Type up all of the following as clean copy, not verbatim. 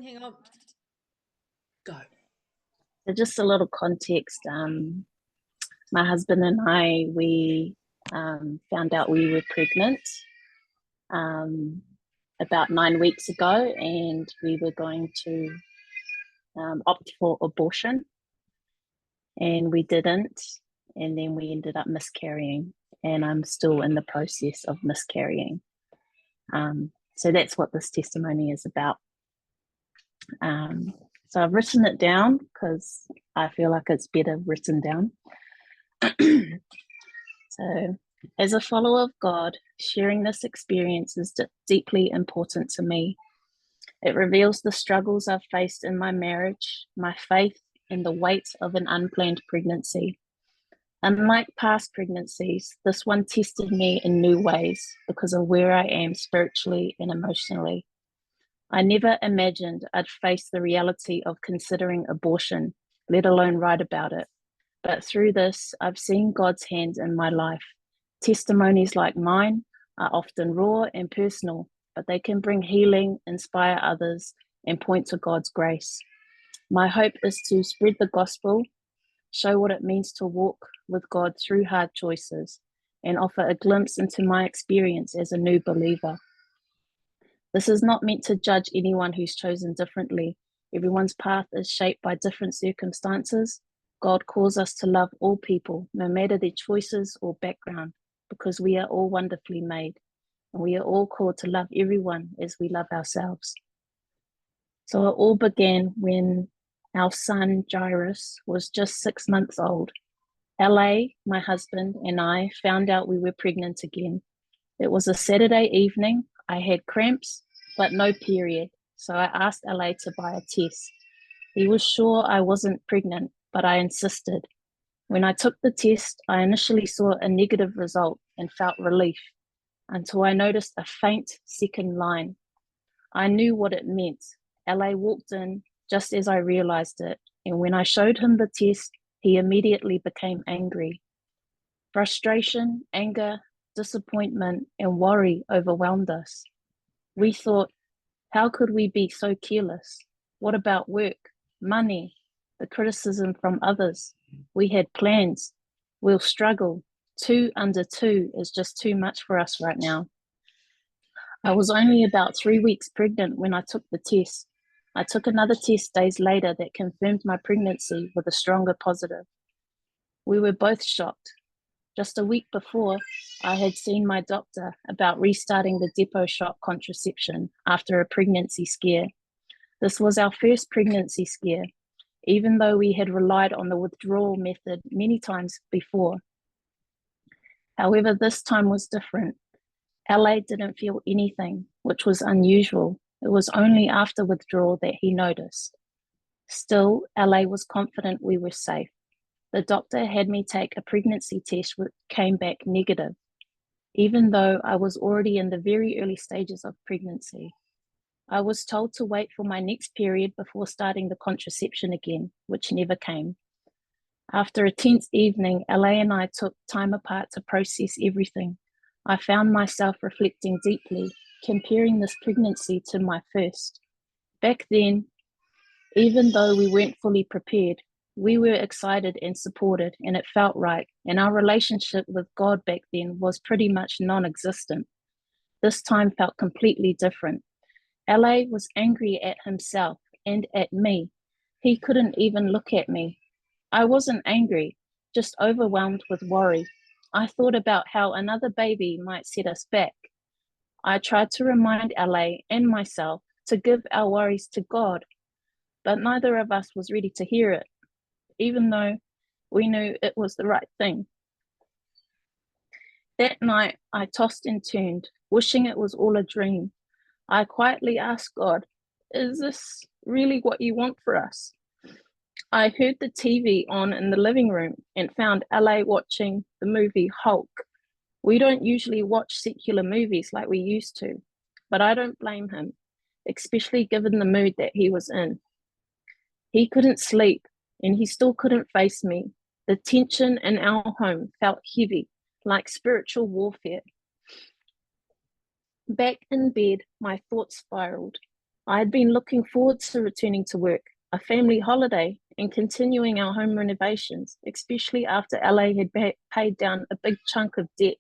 hang on. Go. So just a little context. My husband and I, we found out we were pregnant um, about 9 weeks ago, and we were going to opt for abortion, and we didn't. And then we ended up miscarrying, and I'm still in the process of miscarrying. So that's what this testimony is about. So I've written it down because I feel like it's better written down. So, as a follower of God, sharing this experience is deeply important to me. It reveals the struggles I've faced in my marriage, my faith, and the weight of an unplanned pregnancy. Unlike past pregnancies, this one tested me in new ways because of where I am spiritually and emotionally. I never imagined I'd face the reality of considering abortion, let alone write about it. But through this, I've seen God's hand in my life. Testimonies like mine are often raw and personal, but they can bring healing, inspire others, and point to God's grace. My hope is to spread the gospel, show what it means to walk with God through hard choices, and offer a glimpse into my experience as a new believer. This is not meant to judge anyone who's chosen differently. Everyone's path is shaped by different circumstances. God calls us to love all people, no matter their choices or background, because we are all wonderfully made, and we are all called to love everyone as we love ourselves. So it all began when our son Jairus was just 6 months old. LA, my husband, and I found out we were pregnant again. It was a Saturday evening. I had cramps, but no period. So I asked LA to buy a test. He was sure I wasn't pregnant, but I insisted. When I took the test, I initially saw a negative result and felt relief until I noticed a faint second line. I knew what it meant. LA walked in just as I realized it, and when I showed him the test, he immediately became angry. Frustration, anger, disappointment, and worry overwhelmed us. We thought, how could we be so careless? What about work, money, the criticism from others? We had plans. We'll struggle. 2 under 2 is just too much for us right now. I was only about 3 weeks pregnant when I took the test. I took another test days later that confirmed my pregnancy with a stronger positive. We were both shocked. Just a week before, I had seen my doctor about restarting the depot shot contraception after a pregnancy scare. This was our first pregnancy scare, even though we had relied on the withdrawal method many times before. However, this time was different. LA didn't feel anything, which was unusual. It was only after withdrawal that he noticed. Still, LA was confident we were safe. The doctor had me take a pregnancy test which came back negative, even though I was already in the very early stages of pregnancy. I was told to wait for my next period before starting the contraception again, which never came. After a tense evening, LA and I took time apart to process everything. I found myself reflecting deeply, comparing this pregnancy to my first. Back then, even though we weren't fully prepared, we were excited and supported, and it felt right. And our relationship with God back then was pretty much non-existent. This time felt completely different. LA was angry at himself and at me. He couldn't even look at me. I wasn't angry, just overwhelmed with worry. I thought about how another baby might set us back. I tried to remind LA and myself to give our worries to God, but neither of us was ready to hear it, even though we knew it was the right thing. That night, I tossed and turned, wishing it was all a dream. I quietly asked God, is this really what you want for us? I heard the TV on in the living room and found LA watching the movie Hulk. We don't usually watch secular movies like we used to, but I don't blame him, especially given the mood that he was in. He couldn't sleep, and he still couldn't face me. The tension in our home felt heavy, like spiritual warfare. Back in bed, my thoughts spiraled. I had been looking forward to returning to work, a family holiday, and continuing our home renovations, especially after LA had paid down a big chunk of debt.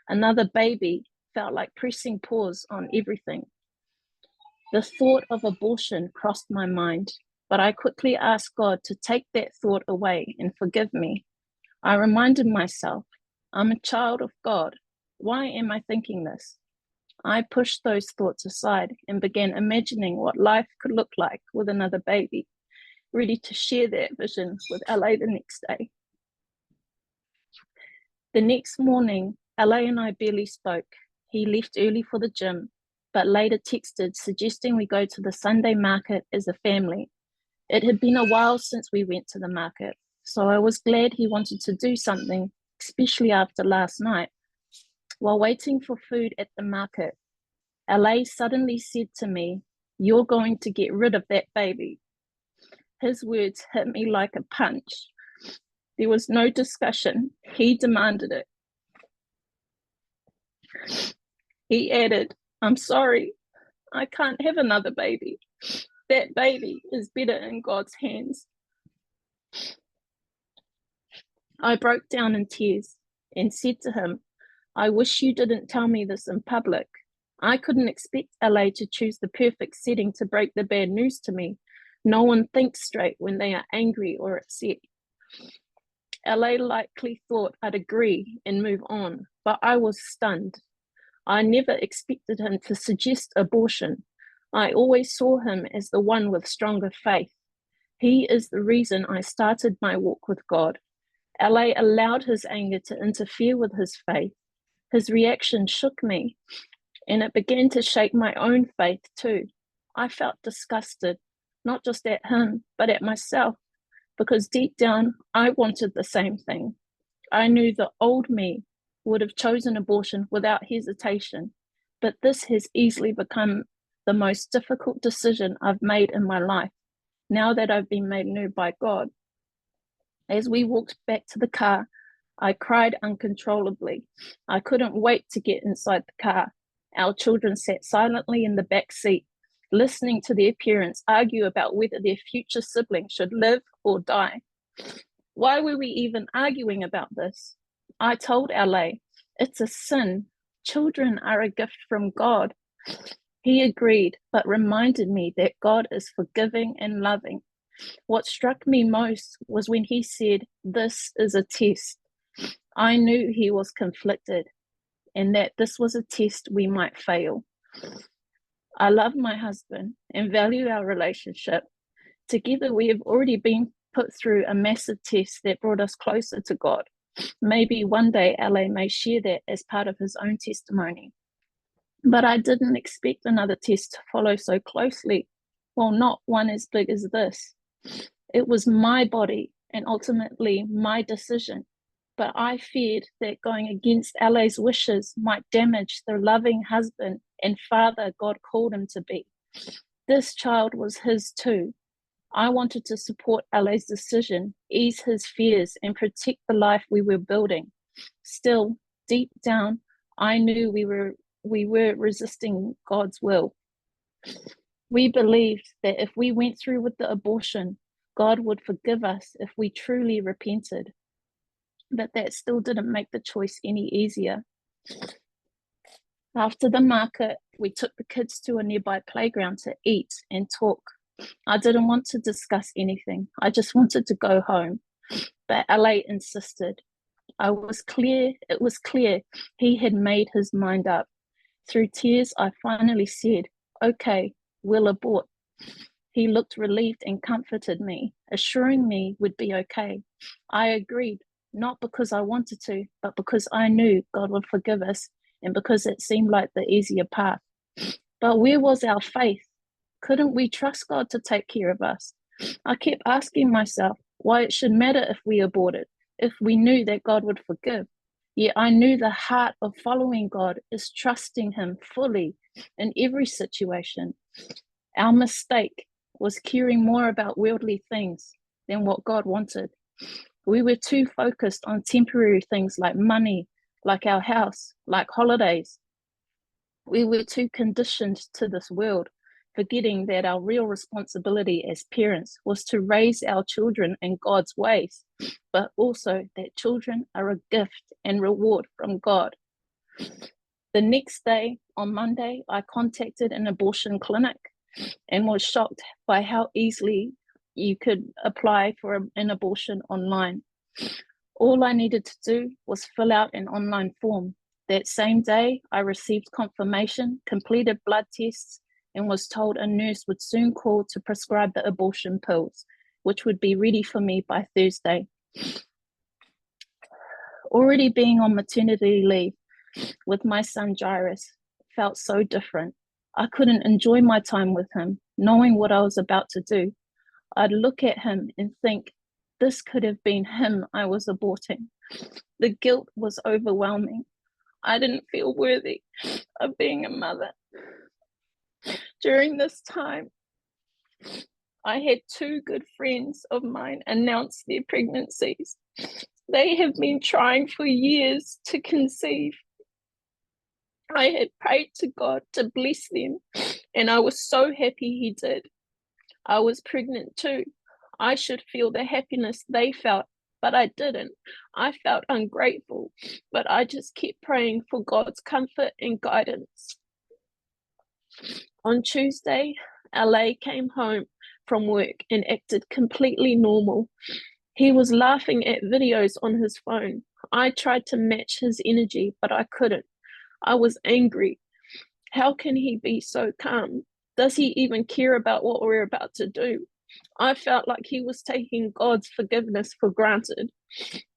Another baby felt like pressing pause on everything. The thought of abortion crossed my mind, but I quickly asked God to take that thought away and forgive me. I reminded myself, I'm a child of God. Why am I thinking this? I pushed those thoughts aside and began imagining what life could look like with another baby, ready to share that vision with LA the next day. The next morning, LA and I barely spoke. He left early for the gym, but later texted suggesting we go to the Sunday market as a family. It had been a while since we went to the market, so I was glad he wanted to do something, especially after last night. While waiting for food at the market, LA suddenly said to me, "You're going to get rid of that baby." His words hit me like a punch. There was no discussion. He demanded it. He added, "I'm sorry, I can't have another baby. That baby is better in God's hands." I broke down in tears and said to him, "I wish you didn't tell me this in public. I couldn't expect LA to choose the perfect setting to break the bad news to me. No one thinks straight when they are angry or upset." LA likely thought I'd agree and move on, but I was stunned. I never expected him to suggest abortion. I always saw him as the one with stronger faith. He is the reason I started my walk with God. LA allowed his anger to interfere with his faith. His reaction shook me, and it began to shake my own faith too. I felt disgusted, not just at him, but at myself, because deep down, I wanted the same thing. I knew the old me would have chosen abortion without hesitation, but this has easily become the most difficult decision I've made in my life, now that I've been made new by God. As we walked back to the car, I cried uncontrollably. I couldn't wait to get inside the car. Our children sat silently in the back seat, listening to their parents argue about whether their future sibling should live or die. Why were we even arguing about this? I told LA, "It's a sin. Children are a gift from God." He agreed, but reminded me that God is forgiving and loving. What struck me most was when he said, "This is a test." I knew he was conflicted and that this was a test we might fail. I love my husband and value our relationship. Together, we have already been put through a massive test that brought us closer to God. Maybe one day LA may share that as part of his own testimony. But I didn't expect another test to follow so closely. Well, not one as big as this. It was my body and ultimately my decision. But I feared that going against LA's wishes might damage the loving husband and father God called him to be. This child was his too. I wanted to support LA's decision, ease his fears, and protect the life we were building. Still, deep down, I knew we were resisting God's will. We believed that if we went through with the abortion, God would forgive us if we truly repented. But that still didn't make the choice any easier. After the market, we took the kids to a nearby playground to eat and talk. I didn't want to discuss anything. I just wanted to go home. But LA insisted. It was clear he had made his mind up. Through tears, I finally said, "Okay, we'll abort." He looked relieved and comforted me, assuring me we'd be okay. I agreed, not because I wanted to, but because I knew God would forgive us and because it seemed like the easier path. But where was our faith? Couldn't we trust God to take care of us? I kept asking myself why it should matter if we aborted, if we knew that God would forgive. Yet I knew the heart of following God is trusting Him fully in every situation. Our mistake was caring more about worldly things than what God wanted. We were too focused on temporary things like money, like our house, like holidays. We were too conditioned to this world, forgetting that our real responsibility as parents was to raise our children in God's ways, but also that children are a gift and reward from God. The next day, on Monday, I contacted an abortion clinic and was shocked by how easily you could apply for an abortion online. All I needed to do was fill out an online form. That same day, I received confirmation, completed blood tests, and was told a nurse would soon call to prescribe the abortion pills, which would be ready for me by Thursday. Already being on maternity leave with my son Jairus felt so different. I couldn't enjoy my time with him, knowing what I was about to do. I'd look at him and think, this could have been him I was aborting. The guilt was overwhelming. I didn't feel worthy of being a mother. During this time, I had two good friends of mine announce their pregnancies. They have been trying for years to conceive. I had prayed to God to bless them, and I was so happy He did. I was pregnant too. I should feel the happiness they felt, but I didn't. I felt ungrateful, but I just kept praying for God's comfort and guidance. On Tuesday, LA came home from work and acted completely normal. He was laughing at videos on his phone. I tried to match his energy, but I couldn't. I was angry. How can he be so calm? Does he even care about what we're about to do? I felt like he was taking God's forgiveness for granted.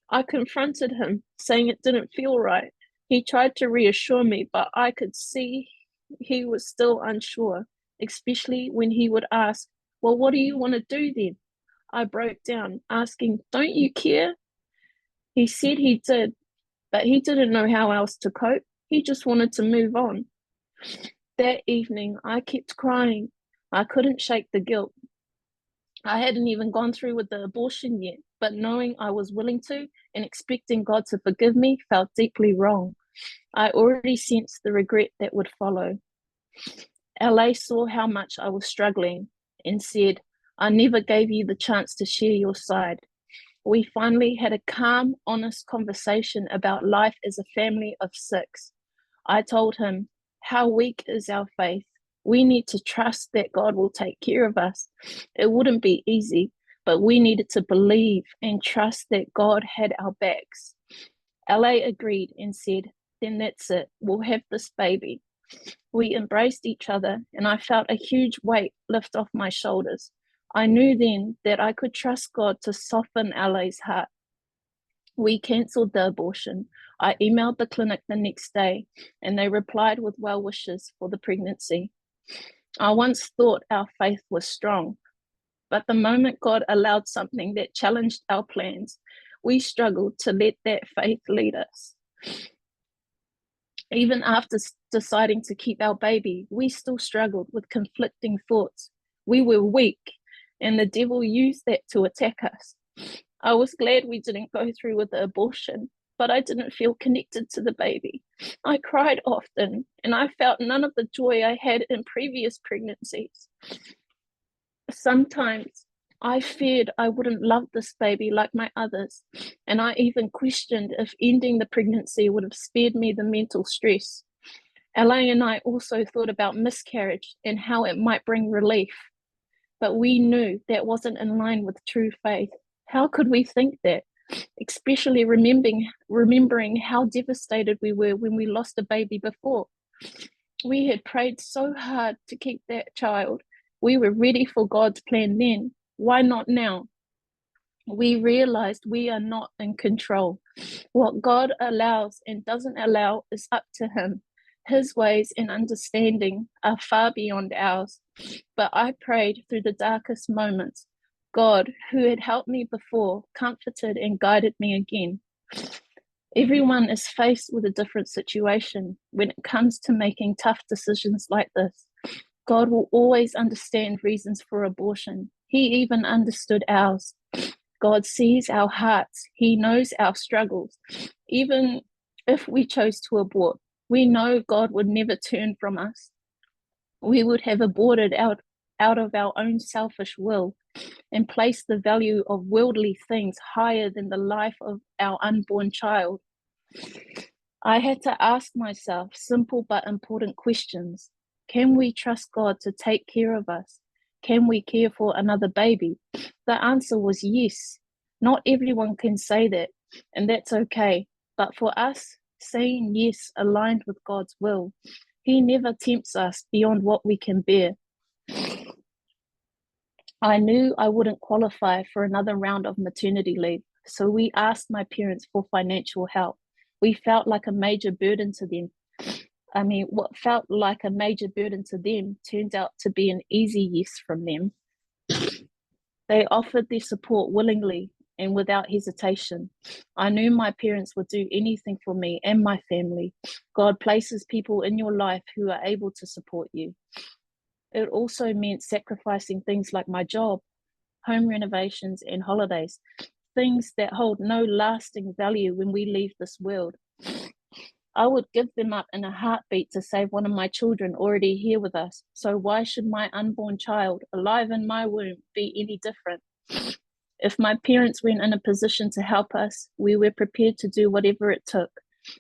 I confronted him, saying it didn't feel right. He tried to reassure me, but I could see he was still unsure, especially when he would ask, well, what do you want to do then? I broke down, asking, don't you care? He said he did, but he didn't know how else to cope. He just wanted to move on. That evening, I kept crying. I couldn't shake the guilt. I hadn't even gone through with the abortion yet, but knowing I was willing to and expecting God to forgive me felt deeply wrong. I already sensed the regret that would follow. LA saw how much I was struggling and said, I never gave you the chance to share your side. We finally had a calm, honest conversation about life as a family of 6. I told him, how weak is our faith? We need to trust that God will take care of us. It wouldn't be easy, but we needed to believe and trust that God had our backs. LA agreed and said, then that's it. We'll have this baby. We embraced each other, and I felt a huge weight lift off my shoulders. I knew then that I could trust God to soften LA's heart. We cancelled the abortion. I emailed the clinic the next day, and they replied with well wishes for the pregnancy. I once thought our faith was strong, but the moment God allowed something that challenged our plans, we struggled to let that faith lead us. Even after deciding to keep our baby, we still struggled with conflicting thoughts. We were weak, and the devil used that to attack us. I was glad we didn't go through with the abortion, but I didn't feel connected to the baby. I cried often, and I felt none of the joy I had in previous pregnancies. Sometimes I feared I wouldn't love this baby like my others, and I even questioned if ending the pregnancy would have spared me the mental stress. LA and I also thought about miscarriage and how it might bring relief, but we knew that wasn't in line with true faith. How could we think that? Especially remembering how devastated we were when we lost a baby before. We had prayed so hard to keep that child. We were ready for God's plan then. Why not now? We realized we are not in control. What God allows and doesn't allow is up to Him. His ways and understanding are far beyond ours. But I prayed through the darkest moments. God, who had helped me before, comforted and guided me again. Everyone is faced with a different situation when it comes to making tough decisions like this. God will always understand reasons for abortion. He even understood ours. God sees our hearts. He knows our struggles. Even if we chose to abort, we know God would never turn from us. We would have aborted out of our own selfish will and placed the value of worldly things higher than the life of our unborn child. I had to ask myself simple but important questions. Can we trust God to take care of us? Can we care for another baby? The answer was yes. Not everyone can say that, and that's okay. But for us, saying yes aligned with God's will. He never tempts us beyond what we can bear. I knew I wouldn't qualify for another round of maternity leave, so we asked my parents for financial help. We felt like a major burden to them. What felt like a major burden to them turned out to be an easy yes from them. They offered their support willingly and without hesitation. I knew my parents would do anything for me and my family. God places people in your life who are able to support you. It also meant sacrificing things like my job, home renovations, and holidays, things that hold no lasting value when we leave this world. I would give them up in a heartbeat to save one of my children already here with us. So why should my unborn child, alive in my womb, be any different? If my parents weren't in a position to help us, we were prepared to do whatever it took,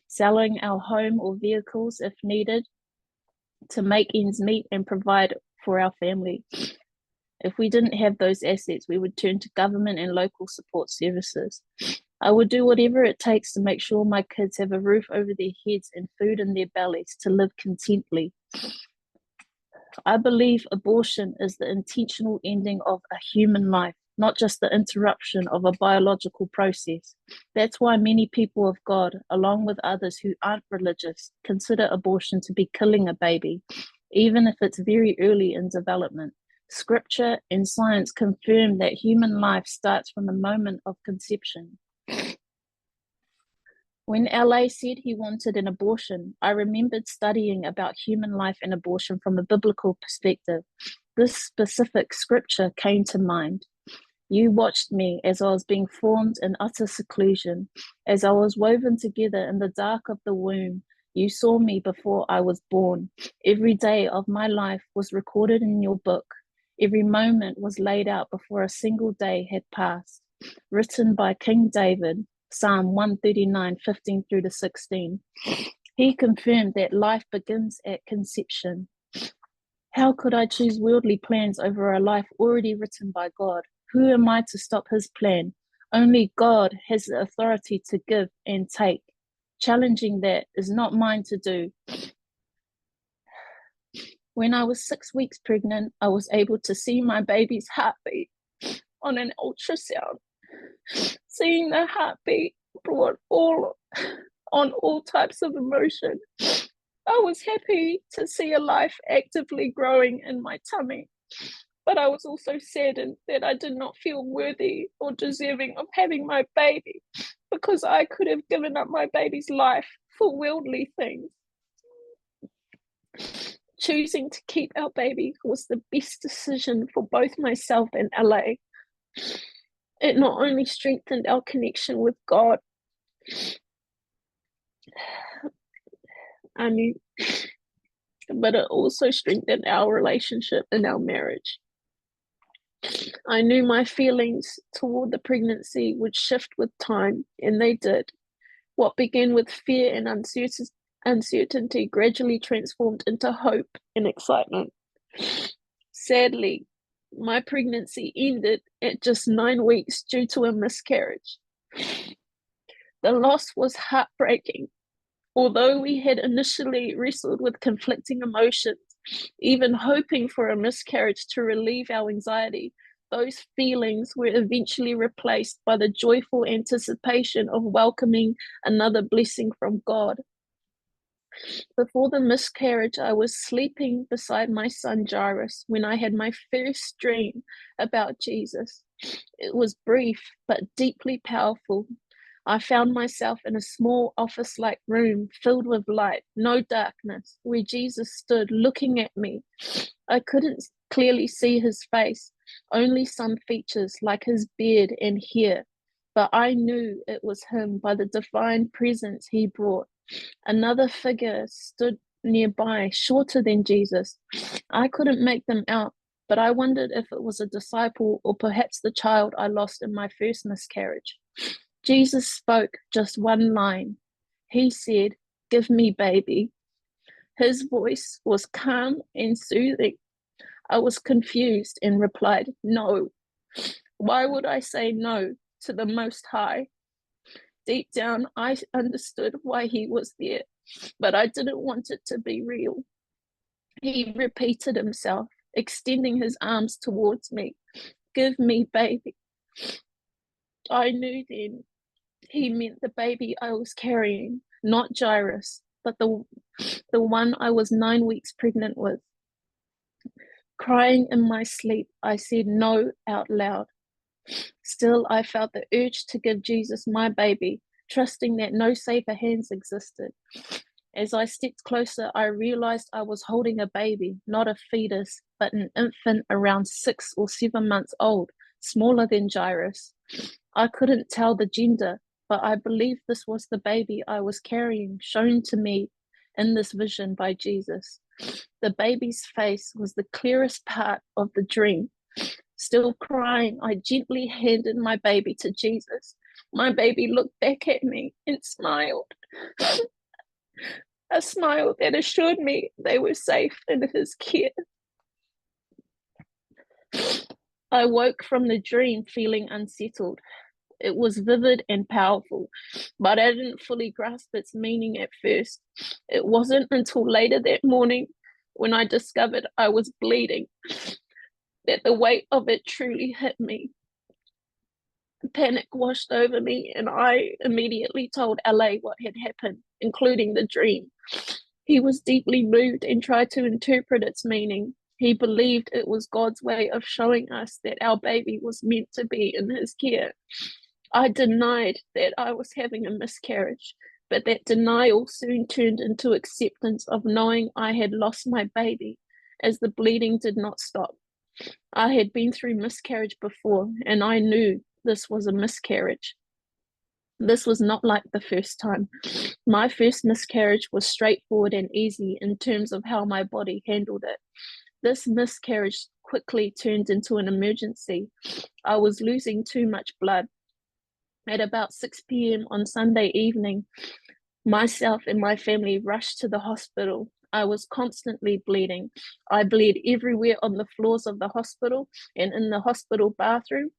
selling our home or vehicles if needed to make ends meet and provide for our family. If we didn't have those assets, we would turn to government and local support services. I would do whatever it takes to make sure my kids have a roof over their heads and food in their bellies to live contently. I believe abortion is the intentional ending of a human life, not just the interruption of a biological process. That's why many people of God, along with others who aren't religious, consider abortion to be killing a baby, even if it's very early in development. Scripture and science confirm that human life starts from the moment of conception. When LA said he wanted an abortion, I remembered studying about human life and abortion from a biblical perspective. This specific scripture came to mind. You watched me as I was being formed in utter seclusion, as I was woven together in the dark of the womb. You saw me before I was born. Every day of my life was recorded in your book. Every moment was laid out before a single day had passed. Written by King David, Psalm 139:15 through to 16. He confirmed that life begins at conception. How could I choose worldly plans over a life already written by God? Who am I to stop his plan? Only God has the authority to give and take. Challenging that is not mine to do. When I was 6 weeks pregnant, I was able to see my baby's heartbeat on an ultrasound. Seeing the heartbeat brought on all types of emotion. I was happy to see a life actively growing in my tummy, but I was also saddened that I did not feel worthy or deserving of having my baby because I could have given up my baby's life for worldly things. Choosing to keep our baby was the best decision for both myself and LA. It not only strengthened our connection with God, but it also strengthened our relationship and our marriage. I knew my feelings toward the pregnancy would shift with time, and they did. What began with fear and uncertainty gradually transformed into hope and excitement. Sadly, my pregnancy ended at just 9 weeks due to a miscarriage. The loss was heartbreaking. Although we had initially wrestled with conflicting emotions, even hoping for a miscarriage to relieve our anxiety, those feelings were eventually replaced by the joyful anticipation of welcoming another blessing from God. Before the miscarriage, I was sleeping beside my son Jairus when I had my first dream about Jesus. It was brief but deeply powerful. I found myself in a small office-like room filled with light, no darkness, where Jesus stood looking at me. I couldn't clearly see his face, only some features like his beard and hair, but I knew it was him by the divine presence he brought. Another figure stood nearby, shorter than Jesus. I couldn't make them out, but I wondered if it was a disciple or perhaps the child I lost in my first miscarriage. Jesus spoke just one line. He said, "Give me baby." His voice was calm and soothing. I was confused and replied, "No." Why would I say no to the Most High? Deep down, I understood why he was there, but I didn't want it to be real. He repeated himself, extending his arms towards me. "Give me baby." I knew then he meant the baby I was carrying, not Jairus, but the one I was 9 weeks pregnant with. Crying in my sleep, I said no out loud. Still, I felt the urge to give Jesus my baby, trusting that no safer hands existed. As I stepped closer, I realized I was holding a baby, not a fetus, but an infant around 6 or 7 months old, smaller than Jairus. I couldn't tell the gender, but I believed this was the baby I was carrying, shown to me in this vision by Jesus. The baby's face was the clearest part of the dream. Still crying, I gently handed my baby to Jesus. My baby looked back at me and smiled. A smile that assured me they were safe in his care. I woke from the dream feeling unsettled. It was vivid and powerful, but I didn't fully grasp its meaning at first. It wasn't until later that morning, when I discovered I was bleeding, that the weight of it truly hit me. Panic washed over me, and I immediately told LA what had happened, including the dream. He was deeply moved and tried to interpret its meaning. He believed it was God's way of showing us that our baby was meant to be in his care. I denied that I was having a miscarriage, but that denial soon turned into acceptance of knowing I had lost my baby, as the bleeding did not stop. I had been through miscarriage before, and I knew this was a miscarriage. This was not like the first time. My first miscarriage was straightforward and easy in terms of how my body handled it. This miscarriage quickly turned into an emergency. I was losing too much blood. At about 6 p.m. on Sunday evening, myself and my family rushed to the hospital. I was constantly bleeding. I bled everywhere on the floors of the hospital and in the hospital bathroom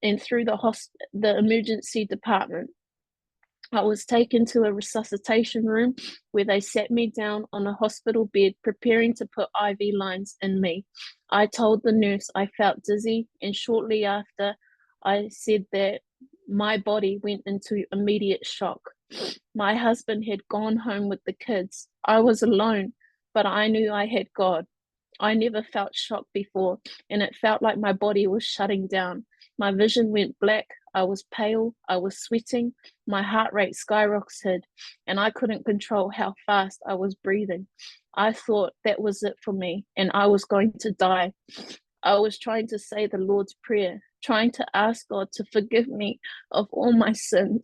and through the emergency department. I was taken to a resuscitation room where they sat me down on a hospital bed, preparing to put IV lines in me. I told the nurse I felt dizzy, and shortly after, I said that my body went into immediate shock. My husband had gone home with the kids. I was alone, but I knew I had God. I never felt shock before, and it felt like my body was shutting down. My vision went black. I was pale. I was sweating. My heart rate skyrocketed, and I couldn't control how fast I was breathing. I thought that was it for me, and I was going to die. I was trying to say the Lord's Prayer, trying to ask God to forgive me of all my sins.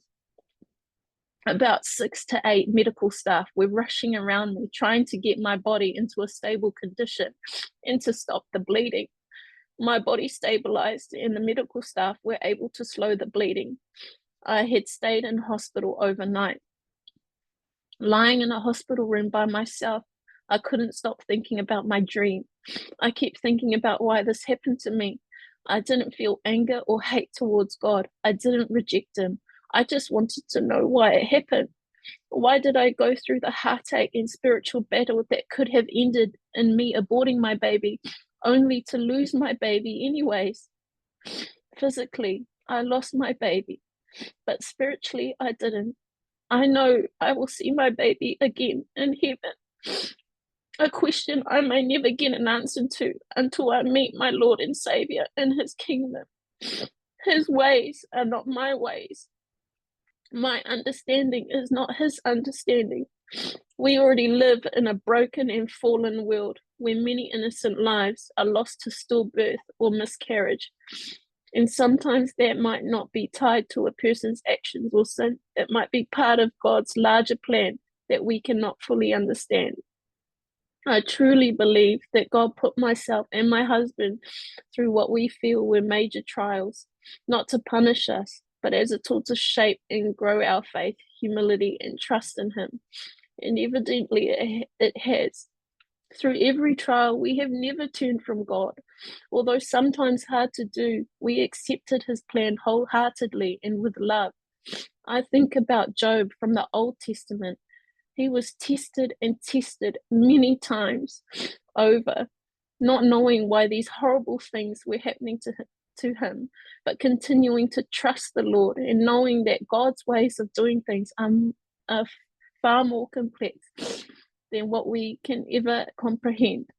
About 6 to 8 medical staff were rushing around me, trying to get my body into a stable condition and to stop the bleeding. My body stabilized, and the medical staff were able to slow the bleeding. I had stayed in hospital overnight. Lying in a hospital room by myself, I couldn't stop thinking about my dream. I kept thinking about why this happened to me. I didn't feel anger or hate towards God. I didn't reject him. I just wanted to know why it happened. Why did I go through the heartache and spiritual battle that could have ended in me aborting my baby, only to lose my baby anyways? Physically, I lost my baby, but spiritually, I didn't. I know I will see my baby again in heaven. A question I may never get an answer to until I meet my Lord and Savior in his kingdom. His ways are not my ways. My understanding is not his understanding. We already live in a broken and fallen world where many innocent lives are lost to stillbirth or miscarriage. And sometimes that might not be tied to a person's actions or sin. It might be part of God's larger plan that we cannot fully understand. I truly believe that God put myself and my husband through what we feel were major trials, not to punish us, but as a tool to shape and grow our faith, humility, and trust in Him. And evidently it has. Through every trial, we have never turned from God. Although sometimes hard to do, we accepted His plan wholeheartedly and with love. I think about Job from the Old Testament. He was tested and tested many times over, not knowing why these horrible things were happening to him, but continuing to trust the Lord and knowing that God's ways of doing things are far more complex than what we can ever comprehend.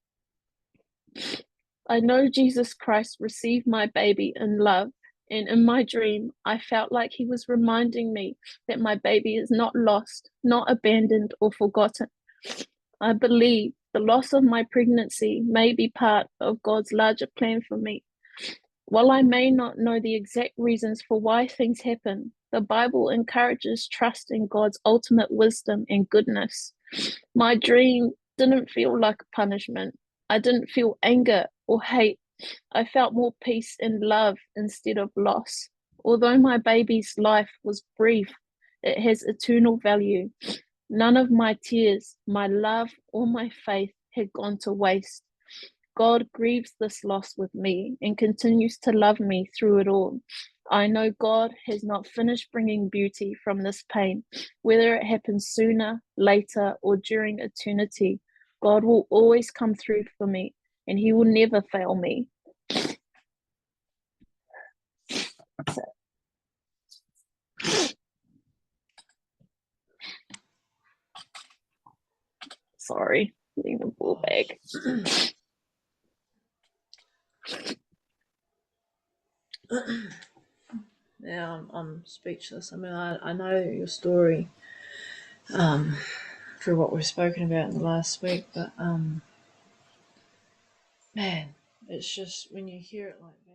I know Jesus Christ received my baby in love, and in my dream, I felt like He was reminding me that my baby is not lost, not abandoned, or forgotten. I believe the loss of my pregnancy may be part of God's larger plan for me. While I may not know the exact reasons for why things happen, the Bible encourages trust in God's ultimate wisdom and goodness. My dream didn't feel like a punishment. I didn't feel anger or hate. I felt more peace and love instead of loss. Although my baby's life was brief, it has eternal value. None of my tears, my love, or my faith had gone to waste. God grieves this loss with me and continues to love me through it all. I know God has not finished bringing beauty from this pain. Whether it happens sooner, later, or during eternity, God will always come through for me, and He will never fail me. Sorry, leave the ball bag. Yeah, I'm speechless. I mean, I know your story through what we've spoken about in the last week, but man, it's just when you hear it like that.